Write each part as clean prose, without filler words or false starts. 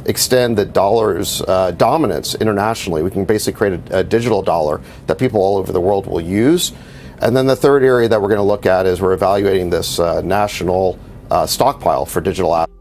extend the dollar's dominance internationally. We can basically create a digital dollar that people all over the world will use. And then the third area that we're going to look at is we're evaluating this national stockpile for digital assets.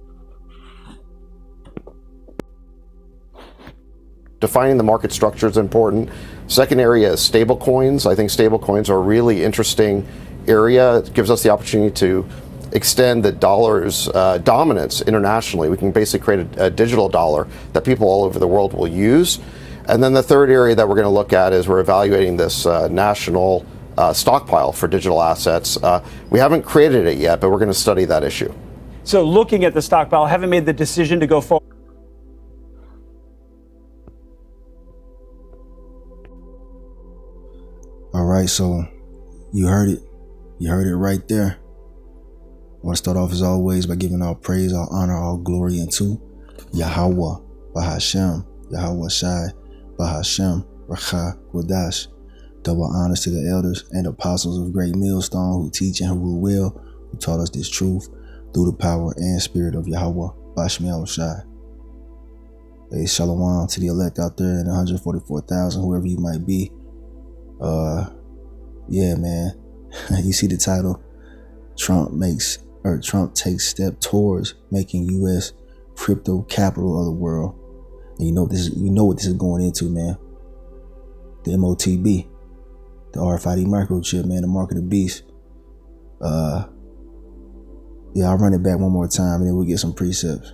Defining the market structure is important. Second area is stable coins. I think stable coins are a really interesting area. It gives us the opportunity to extend the dollar's dominance internationally. We can basically create a digital dollar that people all over the world will use. And then the third area that we're going to look at is we're evaluating this national stockpile for digital assets. We haven't created it yet, but we're going to study that issue. So looking at the stockpile, haven't made the decision to go forward. All right, so you heard it. You heard it right there. I want to start off as always by giving all praise, all honor, all glory unto Yahweh, Bahashem, Yahweh Shai, Bahashem, Racha, Quadash. Double honors to the elders and apostles of Great Millstone who teach and who rule well, who taught us this truth through the power and spirit of Yahweh, Bashmiel Shai. Hey, shalom to the elect out there in 144,000, whoever you might be. Yeah, man. You see the title. Trump takes step towards making U.S. crypto capital of the world. And you know what this is going into, man. The MOTB, the RFID microchip, man, the mark of the beast. Yeah, I'll run it back one more time and then we'll get some precepts.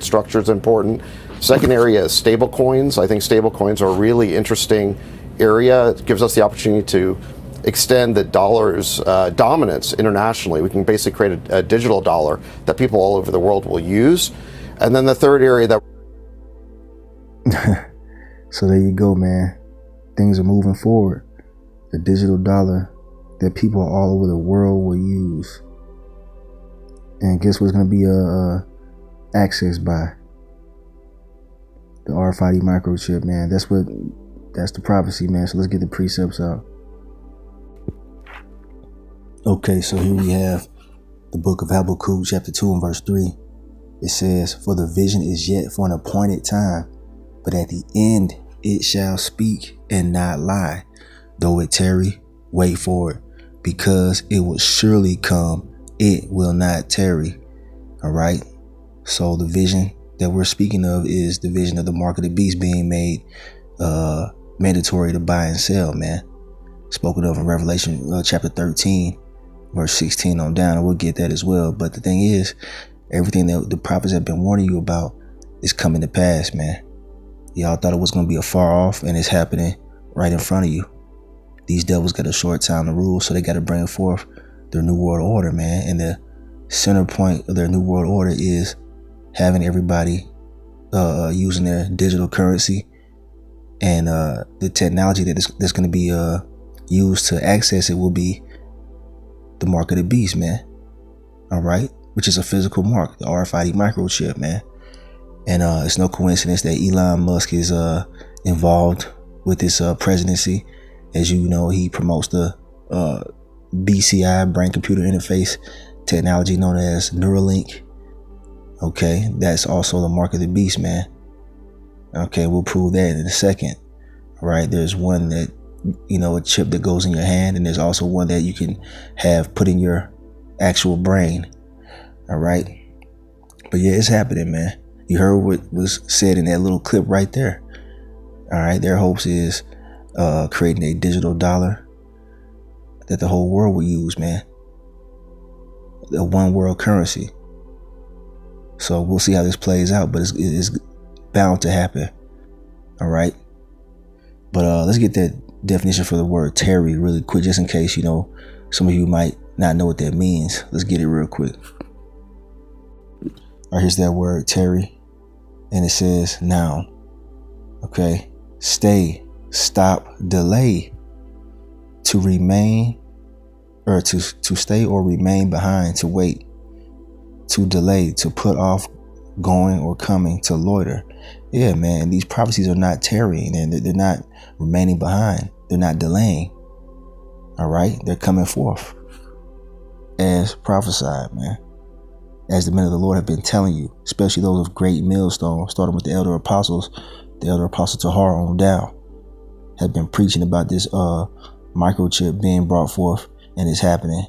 Structure is important. Second area is stable coins. I think stable coins are a really interesting area. It gives us the opportunity to extend the dollar's dominance internationally. We can basically create a digital dollar that people all over the world will use. And then the third area that So there you go, man. Things are moving forward. The digital dollar that people all over the world will use. And guess what's going to be accessed by? The RFID microchip, man. That's the prophecy, man. So let's get the precepts out. Okay, so here we have the book of Habakkuk, chapter 2 and verse 3. It says, "For the vision is yet for an appointed time, but at the end it shall speak and not lie. Though it tarry, wait for it, because it will surely come. It will not tarry." All right. So the vision that we're speaking of is the vision of the mark of the beast being made mandatory to buy and sell, man. Spoken of in Revelation chapter 13, verse 16 on down, and we'll get that as well. But the thing is, everything that the prophets have been warning you about is coming to pass, man. Y'all thought it was going to be afar off, and it's happening right in front of you. These devils got a short time to rule, so they got to bring forth their new world order, man. And the center point of their new world order is having everybody using their digital currency, and the technology that's going to be used to access it will be the mark of the beast, man. All right, which is a physical mark, the RFID microchip, man. And it's no coincidence that Elon Musk is involved with this presidency. As you know, he promotes the BCI, brain computer interface technology known as Neuralink. Okay, that's also the mark of the beast, man. Okay, we'll prove that in a second. All right, there's one that, you know, a chip that goes in your hand, and there's also one that you can have put in your actual brain. All right, but yeah, it's happening, man. You heard what was said in that little clip right there. All right, their hopes is creating a digital dollar that the whole world will use, man. A one world currency. So we'll see how this plays out, but it's bound to happen. All right. But let's get that definition for the word tarry really quick, just in case, you know, some of you might not know what that means. Let's get it real quick. All right, here's that word tarry, and it says noun. Okay. Stay, stop, delay, to remain, or to stay or remain behind, to wait, to delay, to put off going or coming, to loiter. Yeah, man, these prophecies are not tarrying, and they're not remaining behind. They're not delaying. All right, they're coming forth as prophesied, man. as the men of the Lord have been telling you, especially those of great millstone, starting with the elder apostles, Tahar on down, have been preaching about this microchip being brought forth, and it's happening.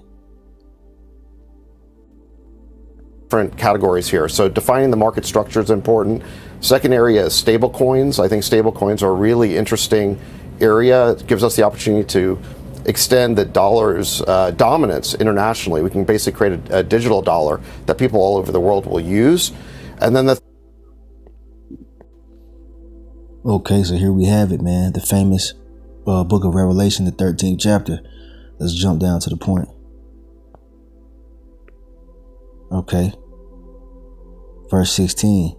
Different categories here. So defining the market structure is important. Second area is stable coins. I think stable coins are a really interesting area. It gives us the opportunity to extend the dollar's dominance internationally. We can basically create a digital dollar that people all over the world will use. And then Okay, so here we have it, man. The famous book of Revelation, the 13th chapter. Let's jump down to the point. Okay. Verse 16.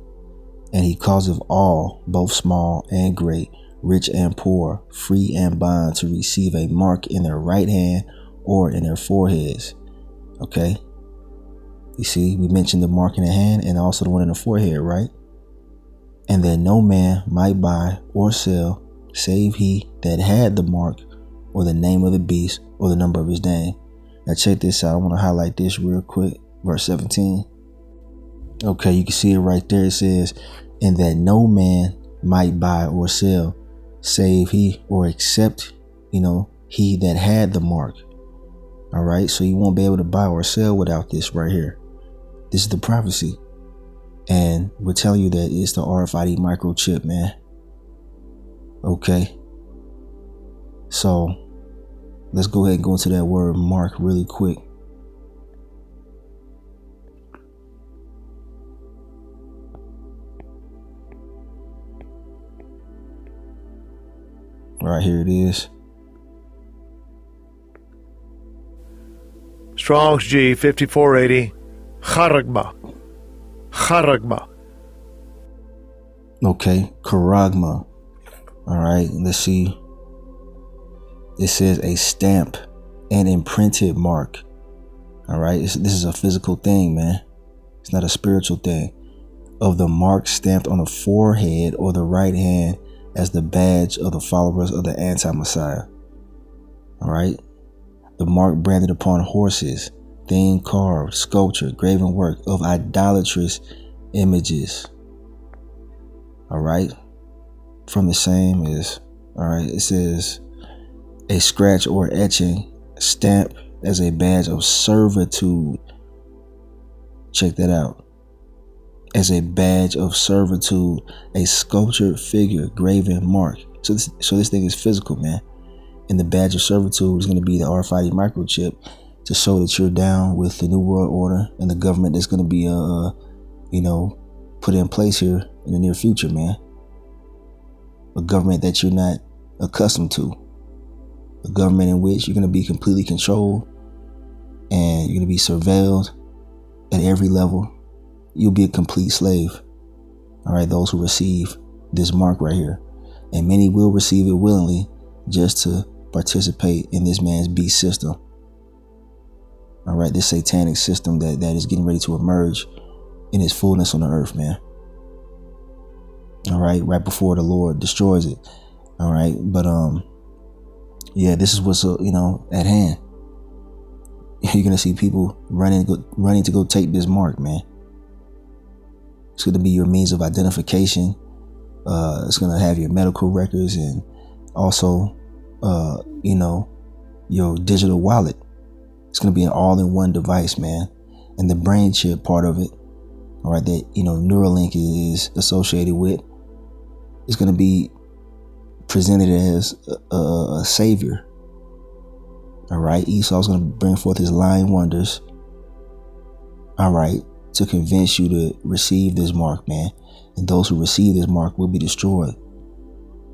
And he causeth all, both small and great, rich and poor, free and bond, to receive a mark in their right hand or in their foreheads. Okay. You see, we mentioned the mark in the hand and also the one in the forehead, right? And that no man might buy or sell, save he that had the mark, or the name of the beast, or the number of his name. Now check this out. I want to highlight this real quick. Verse 17. Okay, you can see it right there. It says, and that no man might buy or sell, save he, or except, he that had the mark. All right, so you won't be able to buy or sell without this right here. This is the prophecy. And we're telling you that it's the RFID microchip, man. Okay. So let's go ahead and go into that word mark really quick. Right here it is. Strong's G 5480. Charagma. Okay, charagma. All right, let's see. It says a stamp, an imprinted mark. All right, this is a physical thing, man. It's not a spiritual thing. Of the mark stamped on the forehead or the right hand as the badge of the followers of the anti-Messiah. All right, the mark branded upon horses, thing carved, sculpture, graven work of idolatrous images. All right, from the same as, all right, it says a scratch or etching, stamp as a badge of servitude. Check that out. As a badge of servitude, a sculptured figure, graven mark. So this thing is physical, man. And the badge of servitude is going to be the RFID microchip to show that you're down with the New World Order and the government that's going to be, put in place here in the near future, man. A government that you're not accustomed to. A government in which you're going to be completely controlled and you're going to be surveilled at every level. You'll be a complete slave. All right, those who receive this mark right here. And many will receive it willingly just to participate in this man's beast system. All right, this satanic system that is getting ready to emerge in its fullness on the earth, man. All right before the Lord destroys it. All right, but yeah, this is what's at hand. You're gonna see people running to go take this mark, man. It's gonna be your means of identification. It's gonna have your medical records and also, your digital wallet. It's gonna be an all-in-one device, man. And the brain chip part of it, all right, that Neuralink is associated with, is gonna be presented as a savior. All right, Esau's gonna bring forth his lying wonders. All right, to convince you to receive this mark, man. And those who receive this mark will be destroyed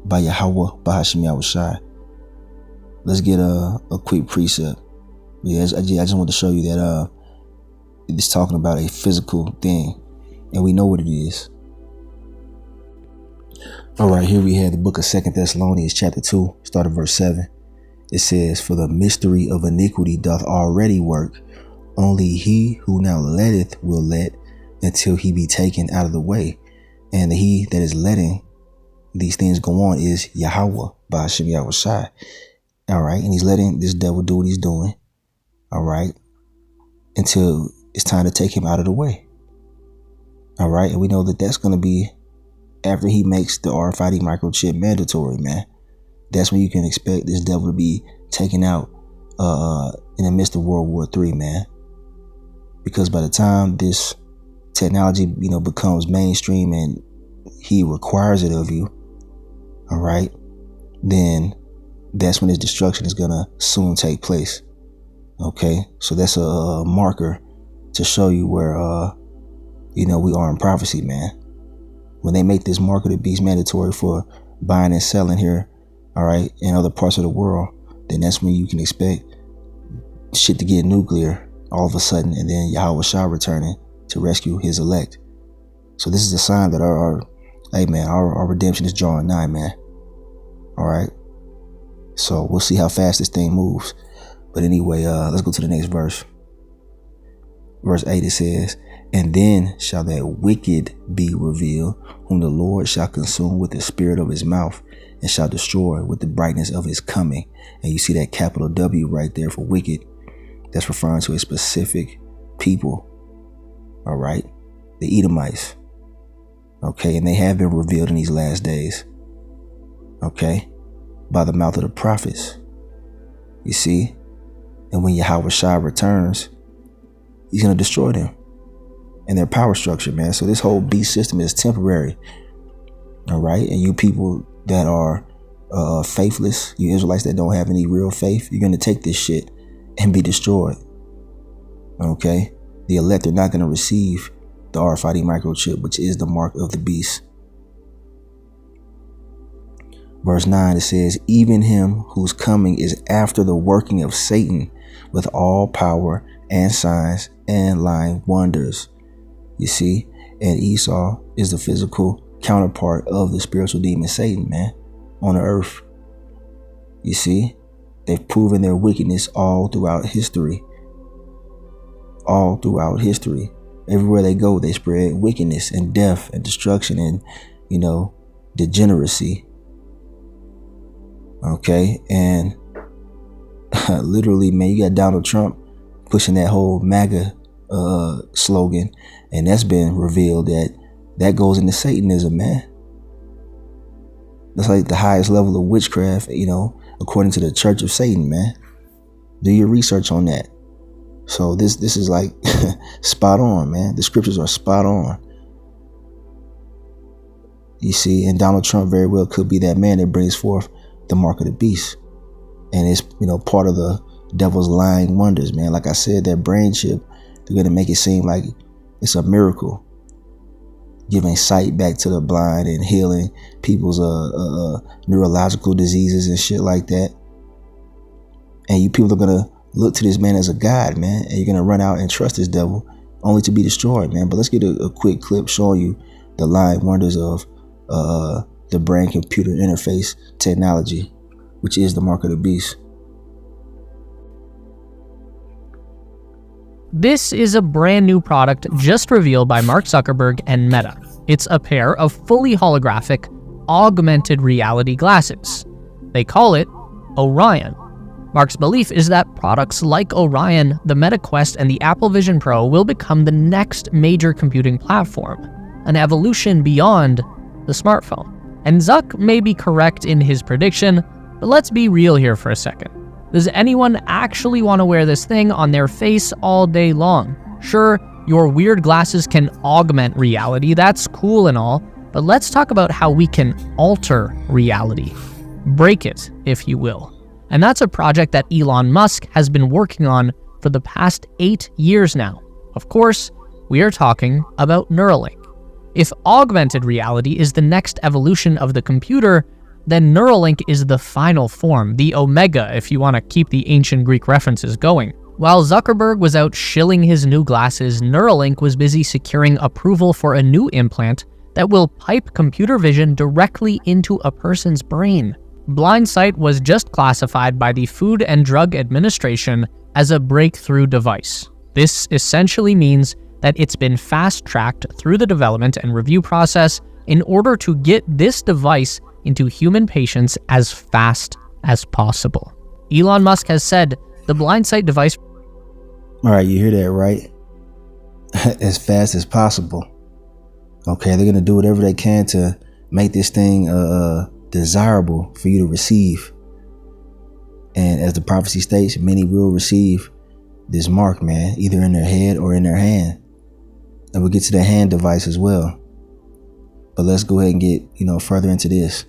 by Yahweh, by Hashem Yahushai. Let's get a quick precept. Yeah, I just want to show you that it's talking about a physical thing, and we know what it is. All right, here we have the book of 2 Thessalonians chapter 2, start at verse 7. It says, for the mystery of iniquity doth already work. Only he who now letteth will let until he be taken out of the way. And he that is letting these things go on is Yahweh, by Hashem Yahushai. All right, and he's letting this devil do what he's doing. All right, until it's time to take him out of the way. All right. And we know that that's going to be after he makes the RFID microchip mandatory, man. That's when you can expect this devil to be taken out in the midst of World War III, man. Because by the time this technology, becomes mainstream and he requires it of you, all right, then that's when his destruction is gonna soon take place. Okay, so that's a marker to show you where we are in prophecy, man. When they make this mark of the beast mandatory for buying and selling here, all right, in other parts of the world, then that's when you can expect shit to get nuclear all of a sudden, and then Yahweh Shah returning to rescue his elect. So this is a sign that our redemption is drawing nigh, man. All right. So we'll see how fast this thing moves. But anyway, let's go to the next verse. Verse 8, it says, "And then shall that wicked be revealed, whom the Lord shall consume with the spirit of his mouth, and shall destroy with the brightness of his coming." And you see that capital W right there for wicked. That's referring to a specific people. All right. The Edomites. Okay. And they have been revealed in these last days. Okay. By the mouth of the prophets. You see? And when Yahweh Shah returns, he's going to destroy them and their power structure, man. So this whole beast system is temporary. All right. And you people that are faithless, you Israelites that don't have any real faith, you're going to take this shit and be destroyed. Okay. The elect are not going to receive the RFID microchip, which is the mark of the beast. Verse 9, it says, "Even him whose coming is after the working of Satan with all power and signs and lying wonders." You see, and Esau is the physical counterpart of the spiritual demon Satan, man, on the earth. You see, they've proven their wickedness all throughout history. All throughout history. Everywhere they go, they spread wickedness and death and destruction and, degeneracy. Okay. And literally, man, you got Donald Trump pushing that whole MAGA slogan. And that's been revealed that goes into Satanism, man. That's like the highest level of witchcraft, according to the Church of Satan, man. Do your research on that. So this is like spot on, man. The scriptures are spot on. You see, and Donald Trump very well could be that man that brings forth the mark of the beast. And it's, part of the devil's lying wonders, man. Like I said, that brain chip, they're going to make it seem like it's a miracle. Giving sight back to the blind and healing people's neurological diseases and shit like that. And you people are going to look to this man as a god, man. And you're going to run out and trust this devil only to be destroyed, man. But let's get a quick clip showing you the lying wonders of the brain-computer interface technology, which is the mark of the beast. This is a brand new product just revealed by Mark Zuckerberg and Meta. It's a pair of fully holographic, augmented reality glasses. They call it Orion. Mark's belief is that products like Orion, the Meta Quest, and the Apple Vision Pro will become the next major computing platform, an evolution beyond the smartphone. And Zuck may be correct in his prediction, but let's be real here for a second. Does anyone actually want to wear this thing on their face all day long? Sure, your weird glasses can augment reality, that's cool and all, but let's talk about how we can alter reality. Break it, if you will. And that's a project that Elon Musk has been working on for the past 8 years now. Of course, we are talking about Neuralink. If augmented reality is the next evolution of the computer, then Neuralink is the final form, the Omega, if you want to keep the ancient Greek references going. While Zuckerberg was out shilling his new glasses, Neuralink was busy securing approval for a new implant that will pipe computer vision directly into a person's brain. Blindsight was just classified by the Food and Drug Administration as a breakthrough device. This essentially means that it's been fast-tracked through the development and review process in order to get this device into human patients as fast as possible. Elon Musk has said the Blindsight device... All right, you hear that, right? as fast as possible. Okay, they're going to do whatever they can to make this thing desirable for you to receive. And as the prophecy states, many will receive this mark, man, either in their head or in their hand. And we'll get to the hand device as well. But let's go ahead and get, further into this.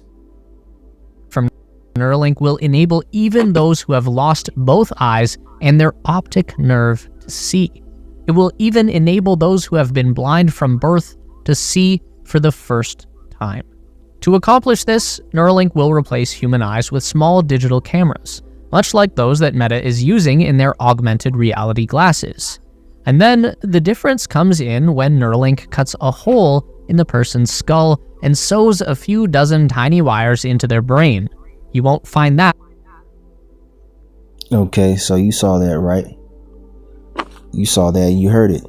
From Neuralink will enable even those who have lost both eyes and their optic nerve to see. It will even enable those who have been blind from birth to see for the first time. To accomplish this, Neuralink will replace human eyes with small digital cameras, much like those that Meta is using in their augmented reality glasses. And then the difference comes in when Neuralink cuts a hole in the person's skull and sews a few dozen tiny wires into their brain. You won't find that. Okay, so you saw that, right? You saw that, you heard it.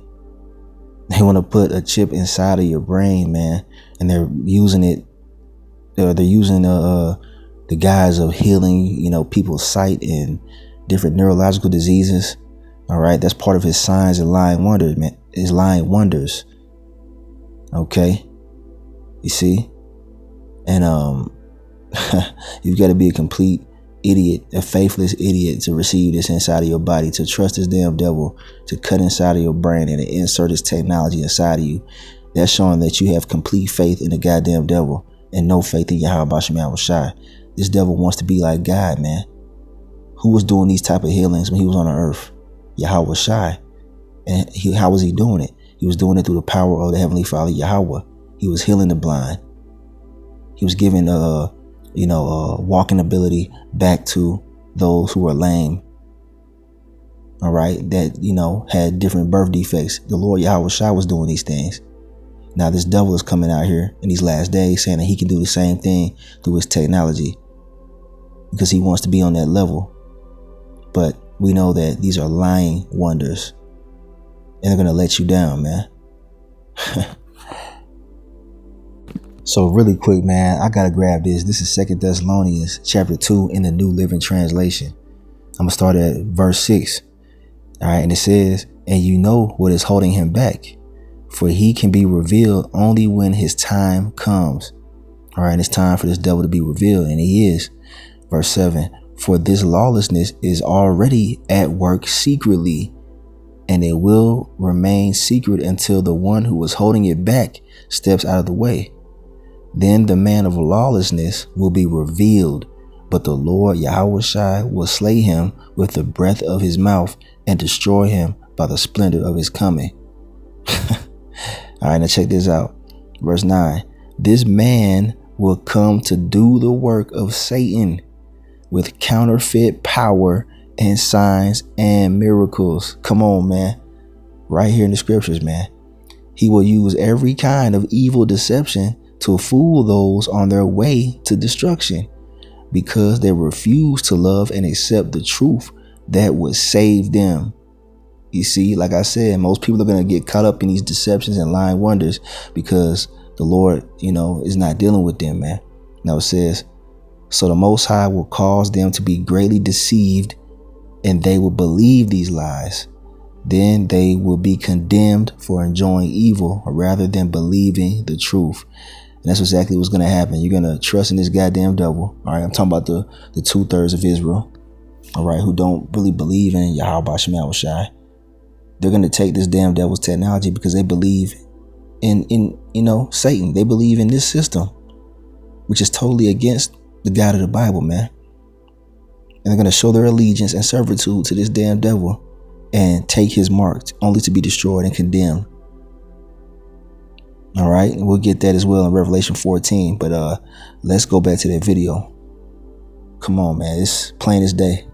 They want to put a chip inside of your brain, man, and they're using it. They're using the guise of healing, people's sight and different neurological diseases. All right, that's part of his signs and lying wonders, man. His lying wonders. Okay, you see, and you've got to be a complete idiot, a faithless idiot, to receive this inside of your body, to trust this damn devil to cut inside of your brain and to insert this technology inside of you. That's showing that you have complete faith in the goddamn devil and no faith in Yahweh Bashem Shai. This devil wants to be like God, man. Who was doing these type of healings when he was on the earth? Yahweh Shai. And how was he doing it? He was doing it through the power of the Heavenly Father, Yahweh. He was healing the blind. He was giving, walking ability back to those who were lame. All right. That, had different birth defects. The Lord Yahweh Shai was doing these things. Now this devil is coming out here in these last days saying that he can do the same thing through his technology because he wants to be on that level. But we know that these are lying wonders and they're going to let you down, man. So really quick, man, I got to grab this. This is 2 Thessalonians chapter 2 in the New Living Translation. I'm going to start at verse 6. All right. And it says, and you know what is holding him back, for he can be revealed only when his time comes. All right. It's time for this devil to be revealed. And he is. Verse 7. For this lawlessness is already at work secretly, and it will remain secret until the one who is holding it back steps out of the way. Then the man of lawlessness will be revealed, but the Lord Yahweh Shai will slay him with the breath of his mouth and destroy him by the splendor of his coming. All right, now check this out. Verse 9. This man will come to do the work of Satan with counterfeit power and signs and miracles. Come on, man. Right here in the scriptures, man. He will use every kind of evil deception to fool those on their way to destruction because they refuse to love and accept the truth that would save them. You see, like I said, most people are going to get caught up in these deceptions and lying wonders because the Lord, is not dealing with them, man. Now it says, so the Most High will cause them to be greatly deceived and they will believe these lies. Then they will be condemned for enjoying evil rather than believing the truth. And that's exactly what's going to happen. You're going to trust in this goddamn devil. All right. I'm talking about the 2/3 of Israel. All right. Who don't really believe in Yahweh Bashem Shai. They're going to take this damn devil's technology because they believe in Satan. They believe in this system, which is totally against the God of the Bible, man. And they're going to show their allegiance and servitude to this damn devil and take his mark only to be destroyed and condemned. All right. And we'll get that as well in Revelation 14. But let's go back to that video. Come on, man. It's plain as day.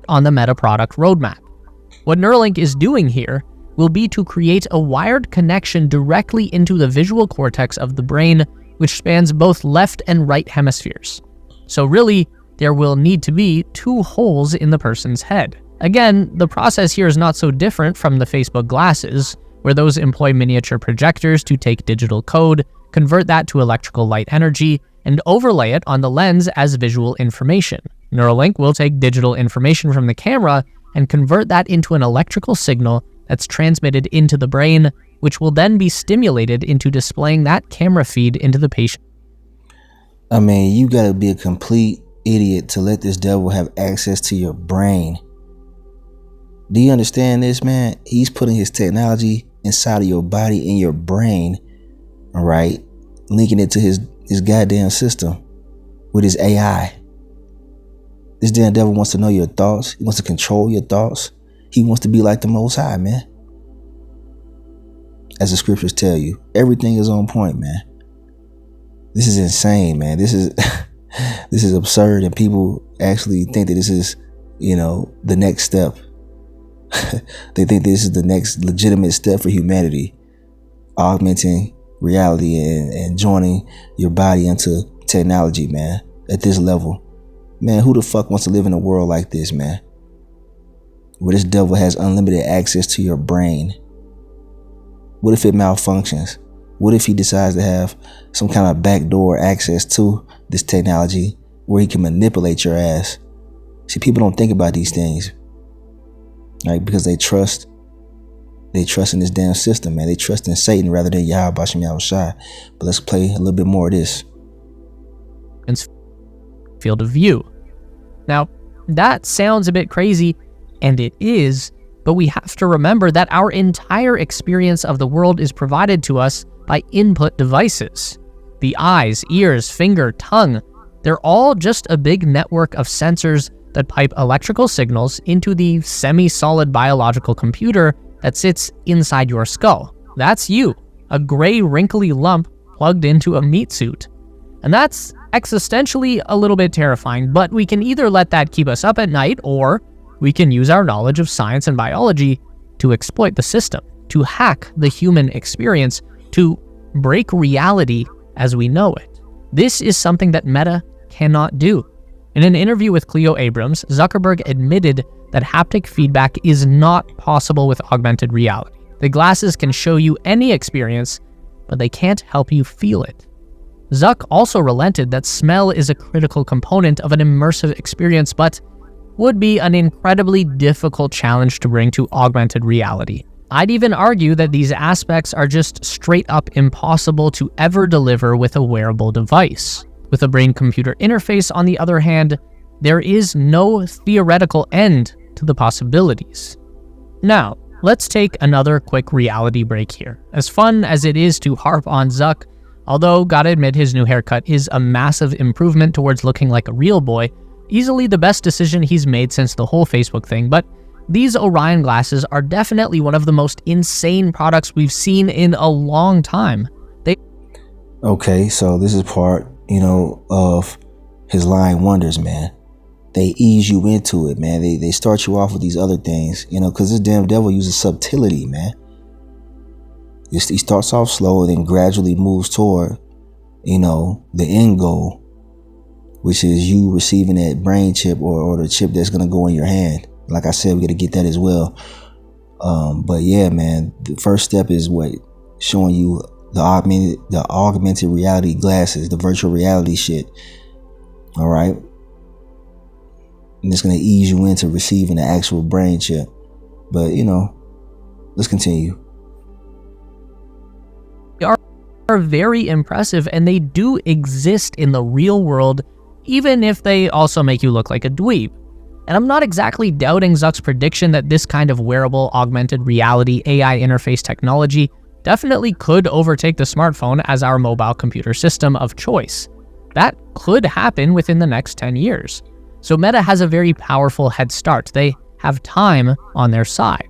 On the Meta product roadmap. What Neuralink is doing here will be to create a wired connection directly into the visual cortex of the brain, which spans both left and right hemispheres. So really, there will need to be 2 holes in the person's head. Again, the process here is not so different from the Facebook glasses, where those employ miniature projectors to take digital code, convert that to electrical light energy, and overlay it on the lens as visual information. Neuralink will take digital information from the camera and convert that into an electrical signal that's transmitted into the brain, which will then be stimulated into displaying that camera feed into the patient. I mean, you gotta be a complete idiot to let this devil have access to your brain. Do you understand this, man? He's putting his technology inside of your body, in your brain, all right? Linking it to his goddamn system with his AI. This damn devil wants to know your thoughts. He wants to control your thoughts. He wants to be like the Most High, man. As the scriptures tell you, everything is on point, man. This is insane, man. This is this is absurd, and people actually think that this is, the next step. They think this is the next legitimate step for humanity, augmenting reality and joining your body into technology, man, at this level. Man, who the fuck wants to live in a world like this, man? Where this devil has unlimited access to your brain. What if it malfunctions? What if he decides to have some kind of backdoor access to this technology where he can manipulate your ass? See, people don't think about these things, right? Because they trust in this damn system, man. They trust in Satan rather than Yahweh Bashem Yahushai. But let's play a little bit more of this. Field of view. Now, that sounds a bit crazy, and it is, but we have to remember that our entire experience of the world is provided to us by input devices. The eyes, ears, finger, tongue, they're all just a big network of sensors that pipe electrical signals into the semi-solid biological computer that sits inside your skull. That's you, a gray, wrinkly lump plugged into a meat suit. And that's existentially a little bit terrifying, but we can either let that keep us up at night, or we can use our knowledge of science and biology to exploit the system, to hack the human experience, to break reality as we know it. This is something that Meta cannot do. In an interview with Cleo Abrams, Zuckerberg admitted that haptic feedback is not possible with augmented reality. The glasses can show you any experience, but they can't help you feel it. Zuck also relented that smell is a critical component of an immersive experience, but would be an incredibly difficult challenge to bring to augmented reality. I'd even argue that these aspects are just straight up impossible to ever deliver with a wearable device. With a brain-computer interface, on the other hand, there is no theoretical end to the possibilities. Now, let's take another quick reality break here. As fun as it is to harp on Zuck, although gotta admit his new haircut is a massive improvement towards looking like a real boy, easily the best decision he's made since the whole Facebook thing, but these Orion glasses are definitely one of the most insane products we've seen in a long time. Okay, so this is part, of his lying wonders, man. They ease you into it, man. They start you off with these other things, because this damn devil uses subtlety, man. He starts off slow and then gradually moves toward, the end goal, which is you receiving that brain chip or the chip that's going to go in your hand. Like I said, we got to get that as well. But yeah, man, the first step is showing you the augmented reality glasses, the virtual reality shit. All right. And it's going to ease you into receiving the actual brain chip. But, let's continue. They are very impressive, and they do exist in the real world, even if they also make you look like a dweeb. And I'm not exactly doubting Zuck's prediction that this kind of wearable augmented reality AI interface technology definitely could overtake the smartphone as our mobile computer system of choice. That could happen within the next 10 years. So Meta has a very powerful head start. They have time on their side.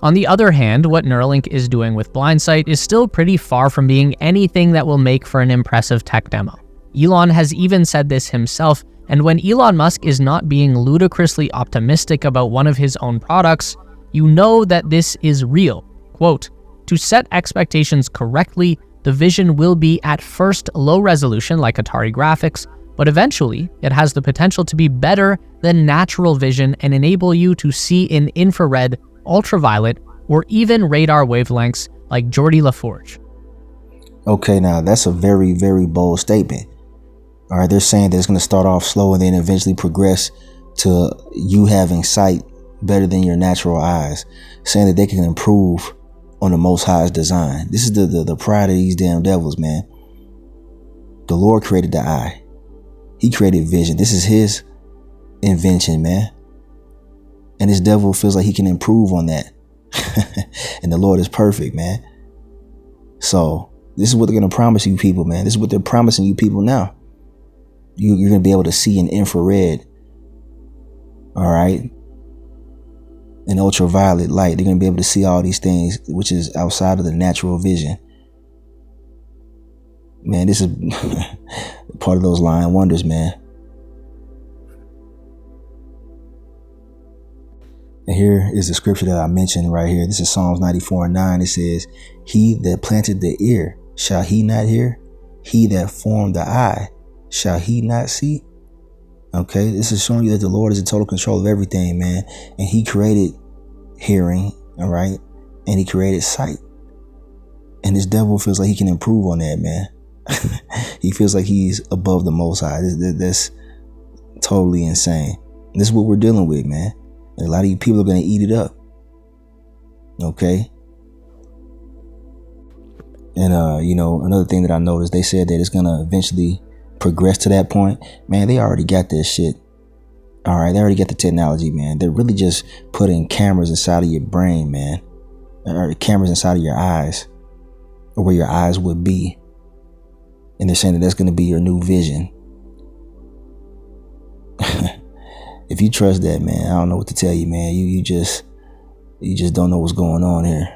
On the other hand, what Neuralink is doing with Blindsight is still pretty far from being anything that will make for an impressive tech demo. Elon has even said this himself, and when Elon Musk is not being ludicrously optimistic about one of his own products, you know that this is real. Quote, "To set expectations correctly, the vision will be at first low resolution like Atari graphics, but eventually it has the potential to be better than natural vision and enable you to see in infrared, ultraviolet, or even radar wavelengths like Geordie LaForge." Okay, now that's a very, very bold statement. All right, they're saying that it's going to start off slow and then eventually progress to you having sight better than your natural eyes, saying that they can improve on the Most High's design. This is the pride of these damn devils, man. The Lord created the eye. He created vision. This is his invention, man. And this devil feels like he can improve on that. And the Lord is perfect, man. So this is what they're going to promise you people, man. This is what they're promising you people now. You're going to be able to see in infrared. All right. In ultraviolet light. They're going to be able to see all these things, which is outside of the natural vision. Man, this is part of those lying wonders, man. And here is the scripture that I mentioned right here. This is Psalms 94:9. It says, he that planted the ear, shall he not hear? He that formed the eye, shall he not see? Okay, this is showing you that the Lord is in total control of everything, man. And he created hearing, all right? And he created sight. And this devil feels like he can improve on that, man. He feels like he's above the Most High. That's totally insane. This is what we're dealing with, man. And a lot of you people are going to eat it up. Okay. And, another thing that I noticed, they said that it's going to eventually progress to that point. Man, they already got this shit. All right. They already got the technology, man. They're really just putting cameras inside of your brain, man. Or cameras inside of your eyes, or where your eyes would be. And they're saying that that's going to be your new vision. If you trust that, man, I don't know what to tell you, man. You just don't know what's going on here.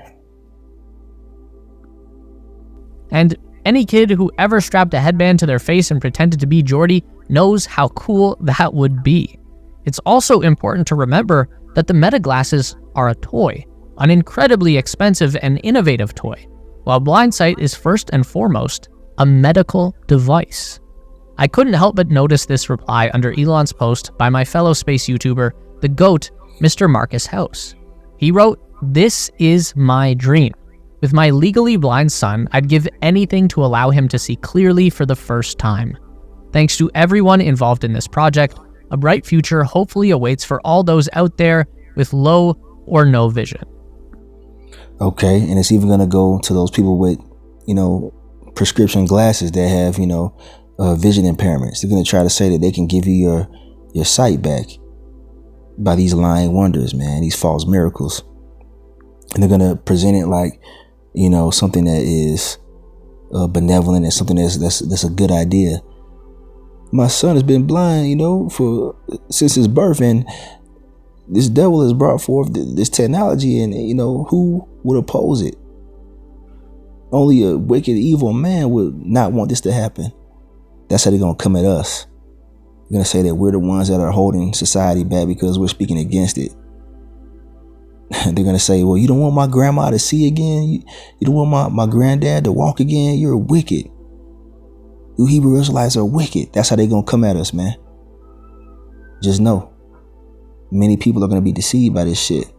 And any kid who ever strapped a headband to their face and pretended to be Jordy knows how cool that would be. It's also important to remember that the Meta glasses are a toy, an incredibly expensive and innovative toy, while blindsight is first and foremost a medical device. I couldn't help but notice this reply under Elon's post by my fellow space YouTuber, the GOAT, Mr. Marcus House. He wrote, "This is my dream. With my legally blind son, I'd give anything to allow him to see clearly for the first time. Thanks to everyone involved in this project, a bright future hopefully awaits for all those out there with low or no vision." Okay, and it's even going to go to those people with, prescription glasses that have, vision impairments. They're going to try to say that they can give you your sight back by these lying wonders, man, these false miracles. And they're going to present it like, something that is benevolent and something that's a good idea. My son has been blind, since his birth, and this devil has brought forth this technology, and who would oppose it? Only a wicked, evil man would not want this to happen. That's how they're going to come at us. They're going to say that we're the ones that are holding society back because we're speaking against it. They're going to say, well, you don't want my grandma to see again? You don't want my granddad to walk again? You're wicked. You Hebrew Israelites are wicked. That's how they're going to come at us, man. Just know, many people are going to be deceived by this shit.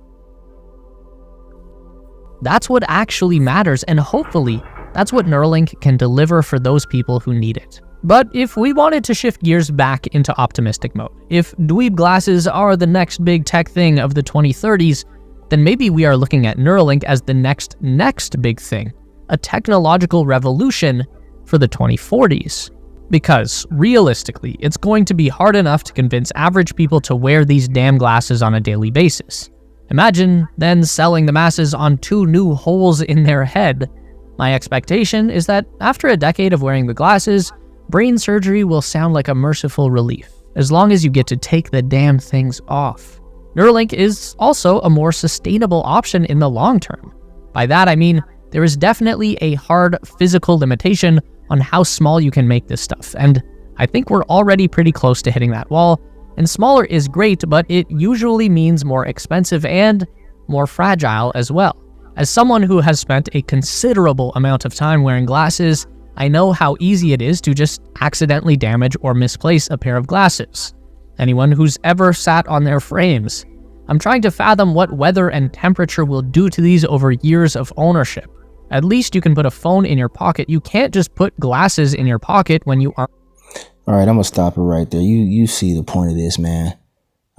That's what actually matters, and hopefully, that's what Neuralink can deliver for those people who need it. But if we wanted to shift gears back into optimistic mode, if dweeb glasses are the next big tech thing of the 2030s, then maybe we are looking at Neuralink as the next big thing, a technological revolution for the 2040s. Because, realistically, it's going to be hard enough to convince average people to wear these damn glasses on a daily basis. Imagine then selling the masses on 2 new holes in their head. My expectation is that after a decade of wearing the glasses, brain surgery will sound like a merciful relief, as long as you get to take the damn things off. Neuralink is also a more sustainable option in the long term. By that I mean, there is definitely a hard physical limitation on how small you can make this stuff, and I think we're already pretty close to hitting that wall. And smaller is great, but it usually means more expensive and more fragile as well. As someone who has spent a considerable amount of time wearing glasses, I know how easy it is to just accidentally damage or misplace a pair of glasses. Anyone who's ever sat on their frames. I'm trying to fathom what weather and temperature will do to these over years of ownership. At least you can put a phone in your pocket. You can't just put glasses in your pocket when you are... All right, I'm going to stop it right there. You see the point of this, man.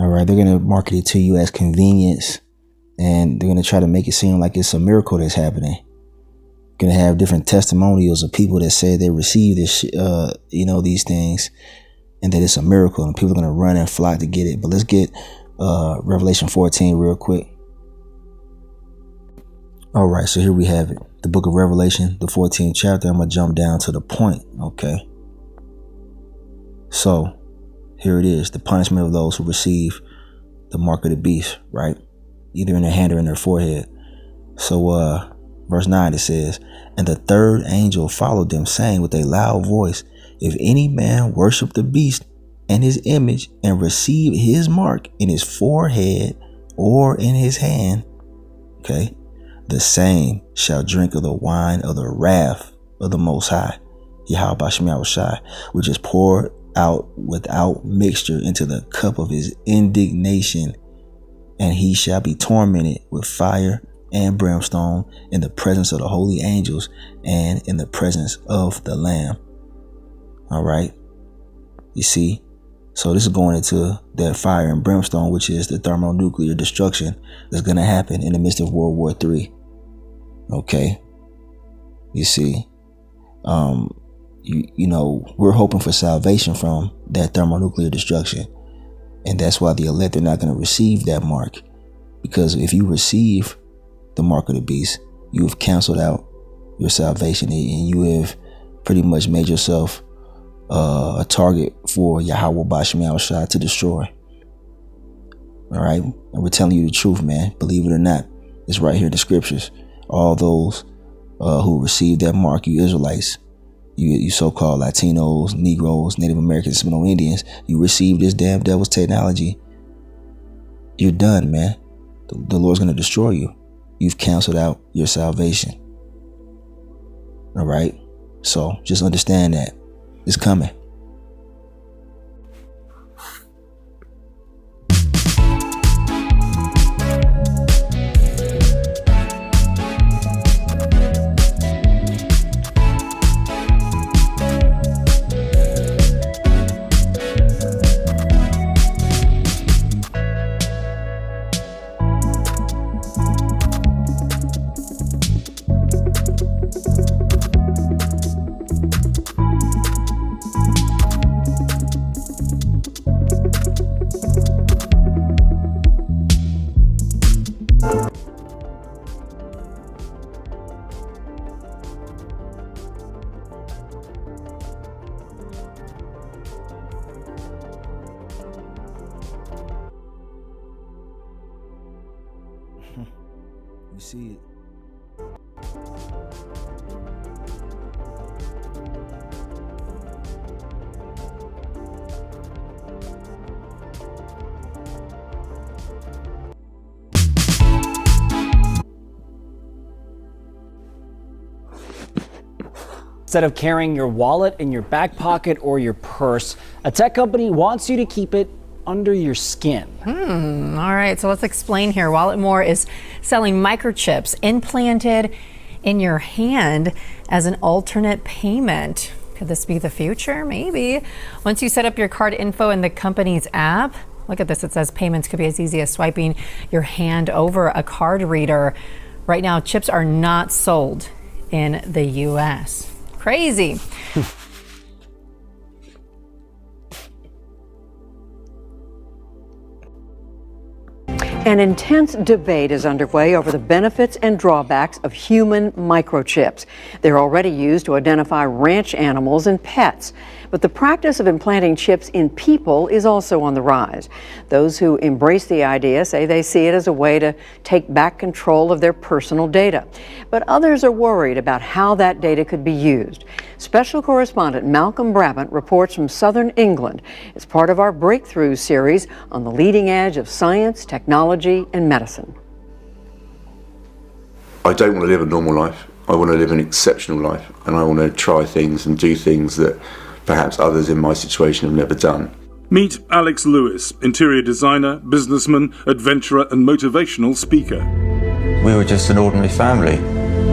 All right, they're going to market it to you as convenience, and they're going to try to make it seem like it's a miracle that's happening. Going to have different testimonials of people that say they received this, these things, and that it's a miracle, and people are going to run and flock to get it. But let's get Revelation 14 real quick. All right, so here we have it. The book of Revelation, the 14th chapter. I'm going to jump down to the point, okay? So, here it is. The punishment of those who receive the mark of the beast, right? Either in their hand or in their forehead. So, verse 9, it says, "And the third angel followed them, saying with a loud voice, If any man worship the beast and his image and receive his mark in his forehead or in his hand, okay, the same shall drink of the wine of the wrath of the Most High, Yahweh Bashem Yahushai, which is poured out without mixture into the cup of his indignation, and he shall be tormented with fire and brimstone in the presence of the holy angels and in the presence of the Lamb." All right. You see, so this is going into that fire and brimstone, which is the thermonuclear destruction that's going to happen in the midst of World War III. Okay. You see, we're hoping for salvation from that thermonuclear destruction. And that's why the elect are not going to receive that mark. Because if you receive the mark of the beast, you have canceled out your salvation, and you have pretty much made yourself a target for Yahweh Bashem Yahushai to destroy. All right. And we're telling you the truth, man. Believe it or not, it's right here in the scriptures. All those who received that mark, you Israelites, you so-called Latinos, Negroes, Native Americans, Seminole Indians, you received this damn devil's technology. You're done, man. The Lord's going to destroy you. You've canceled out your salvation. All right. So just understand that it's coming. You see it. Instead of carrying your wallet in your back pocket or your purse, a tech company wants you to keep it under your skin. All right, so let's explain here. Wallet More is selling microchips implanted in your hand as an alternate payment. Could this be the future? Maybe. Once you set up your card info in the company's app, look at this, it says payments could be as easy as swiping your hand over a card reader. Right now, chips are not sold in the US. Crazy. An intense debate is underway over the benefits and drawbacks of human microchips. They're already used to identify ranch animals and pets. But the practice of implanting chips in people is also on the rise. Those who embrace the idea say they see it as a way to take back control of their personal data. But others are worried about how that data could be used. Special correspondent Malcolm Brabant reports from Southern England. It's part of our Breakthrough series on the leading edge of science, technology, and medicine. I don't want to live a normal life. I want to live an exceptional life, and I want to try things and do things that perhaps others in my situation have never done. Meet Alex Lewis, interior designer, businessman, adventurer and motivational speaker. We were just an ordinary family,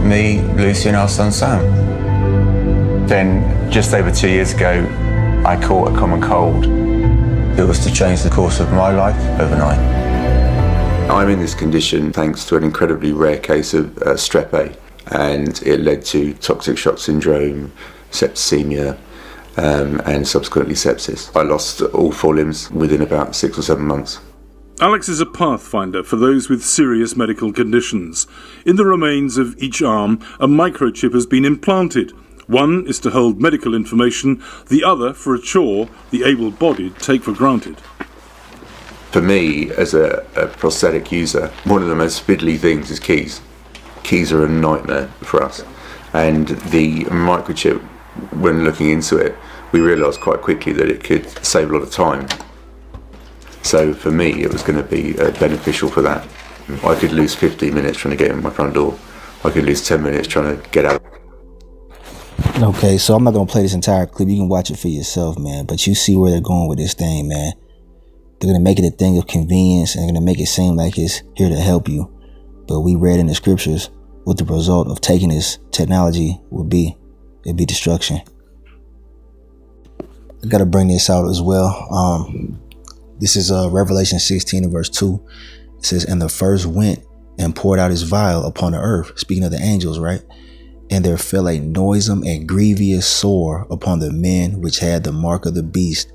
me, Lucy and our son Sam. Then just over 2 years ago, I caught a common cold. It was to change the course of my life overnight. I'm in this condition thanks to an incredibly rare case of strep A, and it led to toxic shock syndrome, septicemia, and subsequently sepsis. I lost all 4 limbs within about 6 or 7 months. Alex is a pathfinder for those with serious medical conditions. In the remains of each arm, a microchip has been implanted. One is to hold medical information, the other for a chore the able-bodied take for granted. For me, as a prosthetic user, one of the most fiddly things is keys. Keys are a nightmare for us. And the microchip, when looking into it, we realised quite quickly that it could save a lot of time. So for me, it was going to be beneficial for that. I could lose 15 minutes trying to get in my front door. I could lose 10 minutes trying to get out. Okay, so I'm not going to play this entire clip. You can watch it for yourself, man. But you see where they're going with this thing, man. They're going to make it a thing of convenience and they're going to make it seem like it's here to help you. But we read in the scriptures what the result of taking this technology would be. It'd be destruction. I got to bring this out as well. This is Revelation 16 and verse 2. It says, and the first went and poured out his vial upon the earth. Speaking of the angels, right? And there fell a noisome and grievous sore upon the men which had the mark of the beast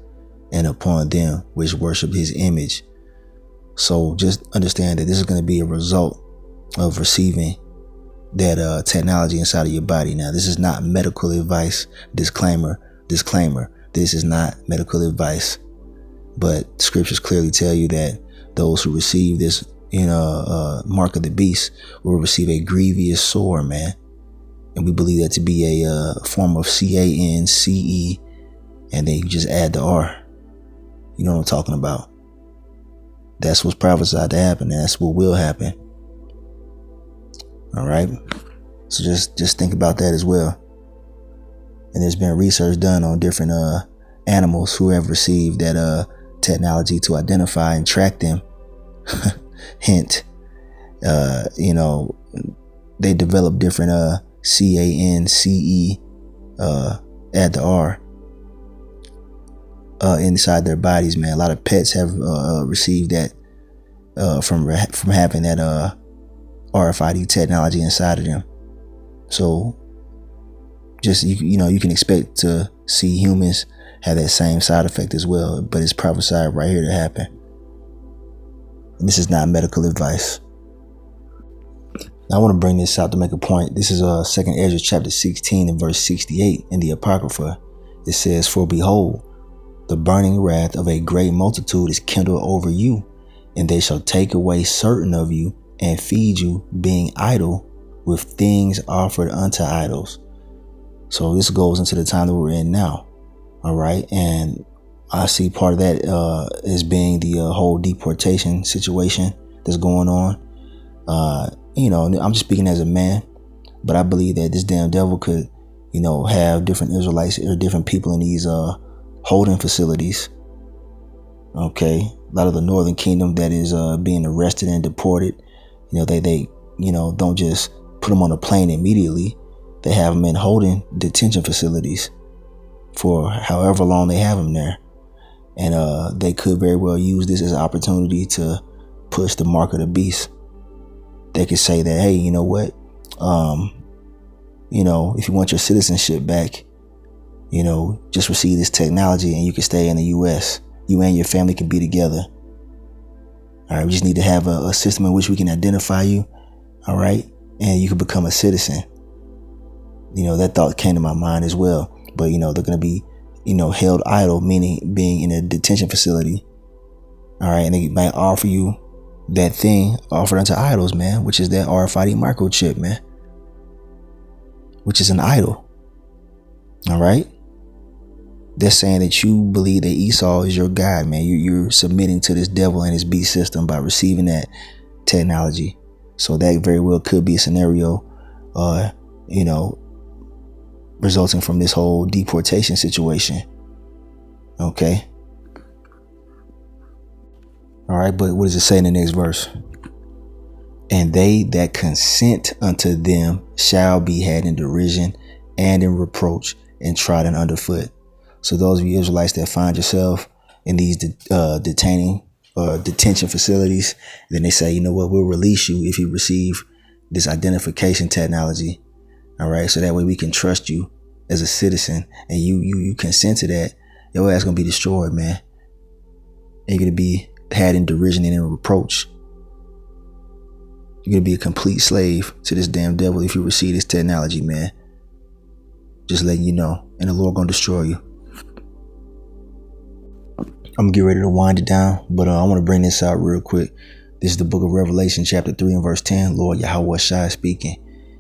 and upon them which worship his image. So just understand that this is going to be a result of receiving that technology inside of your body. Now, this is not medical advice. Disclaimer. This is not medical advice. But scriptures clearly tell you that those who receive this mark of the beast will receive a grievous sore, man. And we believe that to be a form of CANCE, and then you just add the R. You know what I'm talking about. That's what's prophesied to happen. And that's what will happen. All right. So just think about that as well. And there's been research done on different animals who have received that technology to identify and track them. Hint, they develop different CANCE, add the R, inside their bodies, man. A lot of pets have received that from having that RFID technology inside of them. So just you can expect to see humans have that same side effect as well, but it's prophesied right here to happen. And this is not medical advice. Now, I want to bring this out to make a point. This is 2 Ezra chapter 16 and verse 68 in the Apocrypha. It says, for behold, the burning wrath of a great multitude is kindled over you, and they shall take away certain of you and feed you, being idle, with things offered unto idols. So this goes into the time that we're in now. All right. And I see part of that as being the whole deportation situation that's going on. I'm just speaking as a man, but I believe that this damn devil could, have different Israelites or different people in these holding facilities. Okay. A lot of the Northern Kingdom that is being arrested and deported. They don't just put them on a plane immediately. They have them in holding detention facilities for however long they have them there. And they could very well use this as an opportunity to push the mark of the beast. They could say that, hey, you know what? If you want your citizenship back, just receive this technology and you can stay in the U.S. You and your family can be together. All right, we just need to have a system in which we can identify you. All right, and you can become a citizen. That thought came to my mind as well. But, they're going to be, held idle, meaning being in a detention facility. All right. And they might offer you that thing offered unto idols, man, which is that RFID microchip, man, which is an idol. All right. They're saying that you believe that Esau is your God, man. You're submitting to this devil and his beast system by receiving that technology. So that very well could be a scenario, resulting from this whole deportation situation. Okay. All right. But what does it say in the next verse? And they that consent unto them shall be had in derision and in reproach and trodden underfoot. So those of you Israelites that find yourself in these detention facilities. Then they say, you know what, we'll release you if you receive this identification technology. All right, so that way we can trust you as a citizen, and you consent to that. Your ass gonna be destroyed, man. And you're gonna be had in derision and in reproach. You're gonna be a complete slave to this damn devil if you receive this technology, man. Just letting you know. And the Lord gonna destroy you. I'm gonna get ready to wind it down, but I want to bring this out real quick. This is the book of Revelation, chapter 3 and verse 10. Lord Yahweh Shai speaking.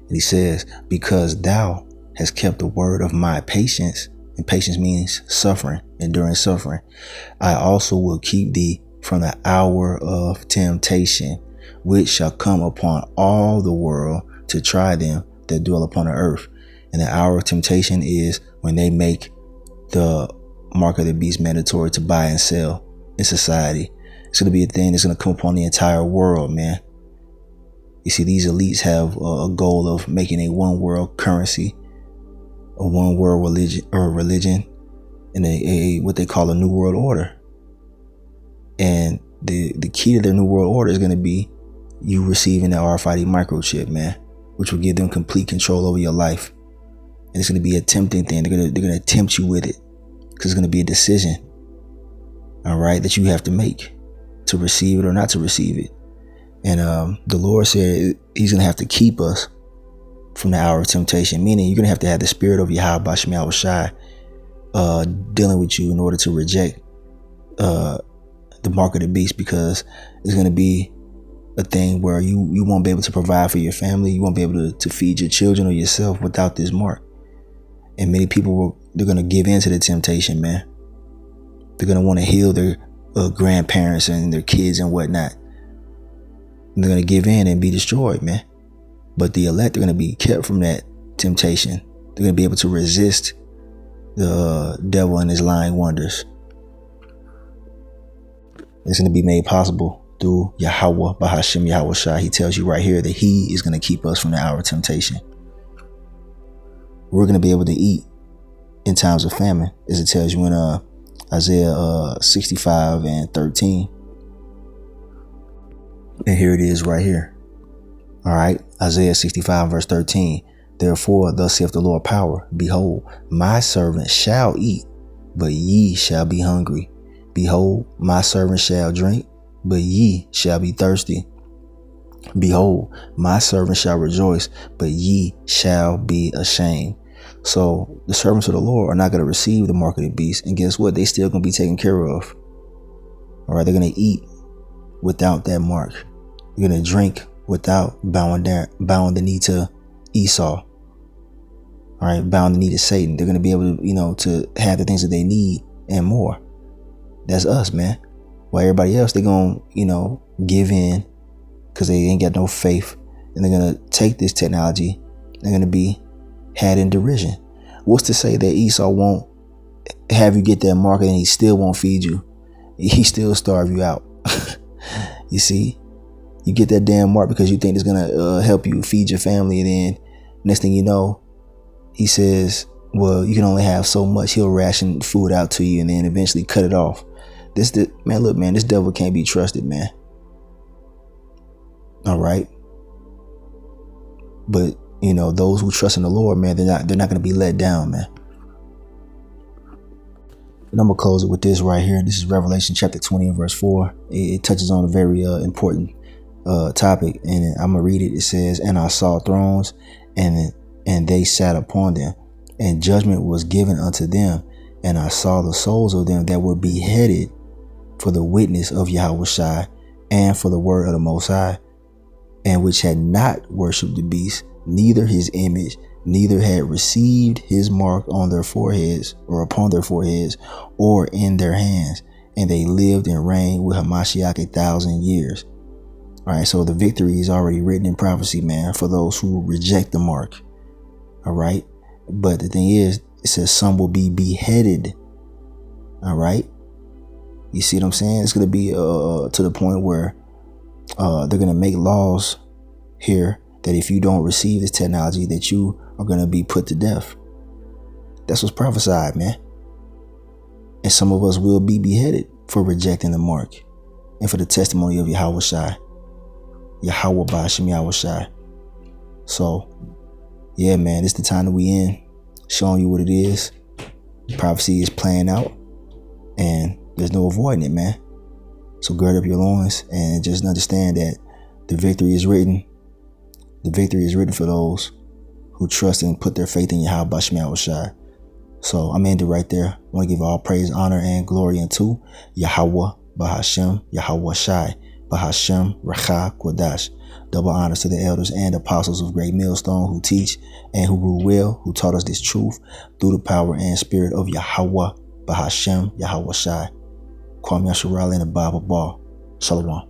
And he says, because thou hast kept the word of my patience, and patience means suffering, enduring suffering, I also will keep thee from the hour of temptation, which shall come upon all the world to try them that dwell upon the earth. And the hour of temptation is when they make the mark of the beast mandatory to buy and sell in society. It's going to be a thing that's going to come upon the entire world, man. You see, these elites have a goal of making a one world currency, a one world religion, and a what they call a new world order. And the key to their new world order is going to be you receiving that RFID microchip, man, which will give them complete control over your life. And it's going to be a tempting thing. They're going to tempt you with it, because it's going to be a decision, all right, that you have to make to receive it or not to receive it. And the Lord said he's going to have to keep us from the hour of temptation, meaning you're going to have the spirit of Yahweh Bashem Yahweh Shai dealing with you in order to reject the mark of the beast, because it's going to be a thing where you won't be able to provide for your family. You won't be able to feed your children or yourself without this mark. And many people they're going to give in to the temptation, man. They're going to want to heal their grandparents and their kids and whatnot. And they're going to give in and be destroyed, man. But the elect are going to be kept from that temptation. They're going to be able to resist the devil and his lying wonders. It's going to be made possible through Yahweh Bahashem Yahweh Shai. He tells you right here that he is going to keep us from the hour of temptation. We're going to be able to eat in times of famine, as it tells you in Isaiah 65 and 13. And here it is right here. All right, Isaiah 65 verse 13. Therefore, thus saith the Lord power, behold, my servant shall eat, but ye shall be hungry. Behold, my servant shall drink, but ye shall be thirsty. Behold, my servant shall rejoice, but ye shall be ashamed. So the servants of the Lord are not going to receive the mark of the beast. And guess what? They still going to be taken care of. All right, they're going to eat without that mark. You're going to drink without bowing the knee to Esau. All right, bowing the knee to Satan. They're going to be able to, to have the things that they need and more. That's us, man. While everybody else, they're going to, give in because they ain't got no faith. And they're going to take this technology. They're going to be had in derision. What's to say that Esau won't have you get that mark and he still won't feed you? He still starve you out. You see, you get that damn mark because you think it's gonna help you feed your family, and then next thing you know, he says, well, you can only have so much. He'll ration food out to you and then eventually cut it off. This devil can't be trusted, man. All right, but those who trust in the Lord, man, they're not going to be let down, man. And I'm going to close it with this right here. This is Revelation chapter 20 and verse 4. It touches on a very important topic, and I'm going to read it. It says, and I saw thrones, and they sat upon them, and judgment was given unto them. And I saw the souls of them that were beheaded for the witness of Yahweh Shai and for the word of the Most High, and which had not worshipped the beast, neither his image, neither had received his mark on their foreheads or upon their foreheads or in their hands. And they lived and reigned with Hamashiach 1,000 years. All right, so the victory is already written in prophecy, man, for those who reject the mark. All right, but the thing is, it says some will be beheaded. All right, you see what I'm saying? It's going to be to the point where they're going to make laws here that if you don't receive this technology, that you are going to be put to death. That's what's prophesied, man. And some of us will be beheaded for rejecting the mark and for the testimony of Yahweh Shai. Yahweh Ba'ashem Yahweh Shai. So, yeah, man, it's the time that we in, showing you what it is. Prophecy is playing out, and there's no avoiding it, man. So gird up your loins and just understand that the victory is written. The victory is written for those who trust and put their faith in Yahweh Ba'ashem Yahweh Shai. So I'm ending right there. I want to give all praise, honor, and glory unto Yahweh Ba'ashem Yahweh Shai, Ba'ashem Racha Kodash. Double honors to the elders and apostles of Great Millstone who teach and who rule well, who taught us this truth through the power and spirit of Yahweh Ba'ashem Yahweh Shai. Kwame Yasharala in the Bible Ball. Shalom.